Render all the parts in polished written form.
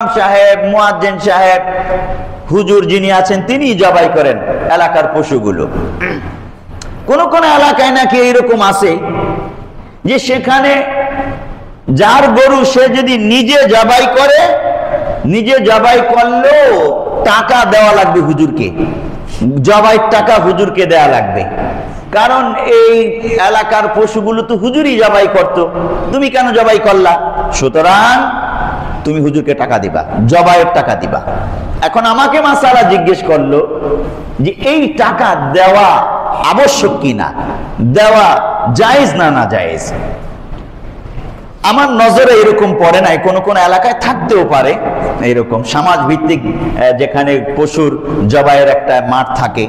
সাহেব, মুয়াজ্জিন সাহেব, হুজুর যিনি আছেন তিনি জবাই করেন এলাকার পশুগুলো। কোন কোন এলাকায় নাকি এইরকম আছে যে সেখানে যার গরু সে যদি নিজে জবাই করে, নিজে জবাই করলেও টাকা দেওয়া লাগবে হুজুরকে, জবাইয়ের টাকা হুজুরকে দেওয়া লাগবে। কারণ এই এলাকার পশুগুলো তো হুজুরই জবাই করতো, তুমি কেন জবাই করলা? সুতরাং তুমি হুজুরকে টাকা দিবা, জবাইয়ের টাকা দিবা। এখন আমাকে মাসালা জিজ্ঞেস করলো যে এই টাকা দেওয়া আবশ্যক কিনা, দেওয়া জায়েজ না না জায়েজ। আমার নজরে এরকম পড়ে নাই, কোন কোন এলাকায় থাকতেও পারে এরকম সমাজ ভিত্তিক, যেখানে পশুর জবাইয়ের একটা মাঠ থাকে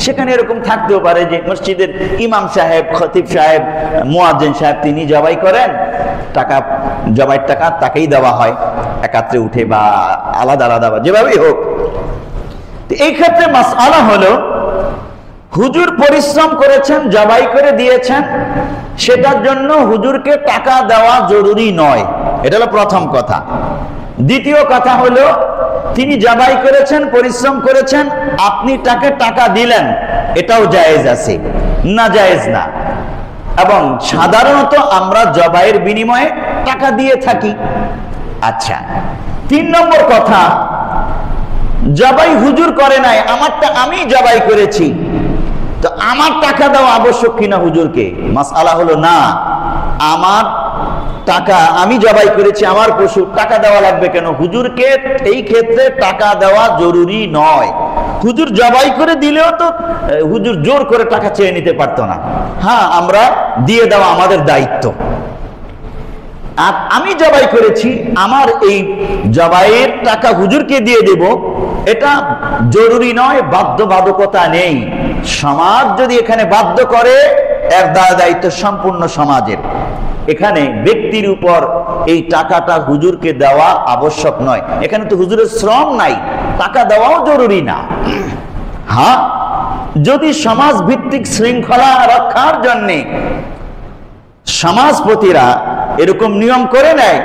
সেখানে এরকম থাকতেও পারে যে মসজিদের ইমাম সাহেব, খতিব সাহেব, মুয়াজ্জিন সাহেব তিনি জবাই করেন, টাকা জবাইয়ের টাকা তাকেই দেওয়া হয় একাত্রে উঠে বা আলাদা আলাদা বা যেভাবেই হোক। এই ক্ষেত্রে মাসআলা হলো হুজুর পরিশ্রম করেছেন, জবাই করে দিয়েছেন, সেটার জন্য হুজুরকে টাকা দেওয়া জরুরি নয়। এটা হলো প্রথম কথা। দ্বিতীয় কথা হলো তিনি জবাই করেছেন, পরিশ্রম করেছেন, আপনি তাকে টাকা দিলেন, এটাও জায়েজ আছে, না জায়েজ না। এবং সাধারণত আমরা জবাইয়ের বিনিময়ে টাকা দিয়ে থাকি। আচ্ছা, 3 নম্বর কথা, জবাই হুজুর করে নাই, আমারটা আমি জবাই করেছি, তো আমার টাকা দেওয়া আবশ্যক কিনা হুজুরকে? মাসআলা হলো না, আমার টাকা আমি জবাই করেছি, আমার পশু, টাকা দেওয়া লাগবে কেন? হুজুরকে এই ক্ষেত্রে টাকা দেওয়া জরুরি নয়। হুজুর জবাই করে দিলেও তো হুজুর জোর করে টাকা চেয়ে নিতে পারতো না। হ্যাঁ, আমরা দিয়ে দেওয়া আমাদের দায়িত্ব। আর আমি জবাই করেছি, আমার এই জবাইয়ের টাকা হুজুরকে দিয়ে দেব, এটা জরুরি নয়, বাধ্যবাধকতা নেই। সমাজ যদি এখানে বাধ্য করে, এর দায়িত্ব সম্পূর্ণ সমাজের। এখানে ব্যক্তির উপর এই টাকাটা হুজুরকে দেওয়া আবশ্যক নয়। এখানে তো হুজুরের শ্রম নাই, টাকা দেওয়াও জরুরি না। হ্যাঁ, যদি সমাজ ভিত্তিক শৃঙ্খলা রক্ষার জন্যে সমাজপতিরা এরকম নিয়ম করে নেয়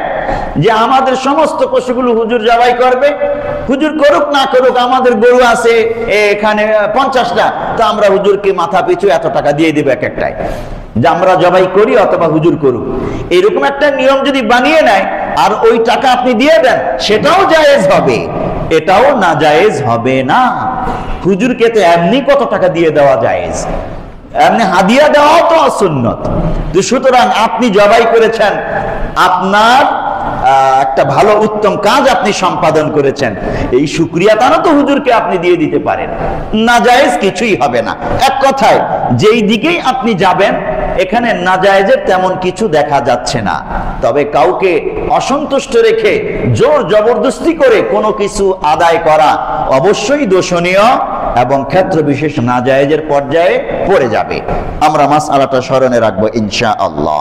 যে আমাদের সমস্ত পশুগুলো হুজুর জবাই করবে, হুজুর করুক না করুক, আমাদের গরু আছে এখানে 50টা, তো আমরা হুজুরকে মাথা পিছু এত টাকা দিয়ে দেবো এক একটাই, যে আমরা জবাই করি অথবা হুজুর করুক। এরকম একটা নিয়ম যদি বানিয়ে নেয় আর ওই টাকা আপনি দিয়ে দেন, সেটাও জায়েজ হবে, এটাও না জায়েজ হবে না। হুজুরকে তো এমনি কত টাকা দিয়ে দেওয়া জায়েজ, এমনি হাদিয়া দেওয়াও তো সুন্নত। সুতরাং আপনি জবাই করেছেন, আপনার একটা ভালো উত্তম কাজ আপনি সম্পাদন করেছেন, এই শুকরিয়া তারা তো হুজুরকে আপনি দিয়ে দিতে পারেন, নাজায়েজ কিছুই হবে না। এক কথায় যেই দিকেই আপনি যাবেন এখানে নাজায়েজের তেমন কিছু দেখা যাচ্ছে না। তবে কাউকে অসন্তুষ্ট রেখে জোর জবরদস্তি করে কোনো কিছু আদায় করা অবশ্যই দোষণীয় এবং ক্ষেত্র বিশেষ নাজায়েজের পর্যায়ে পড়ে যাবে। আমরা মাসআলাটা স্মরণে রাখবো ইনশাআল্লাহ।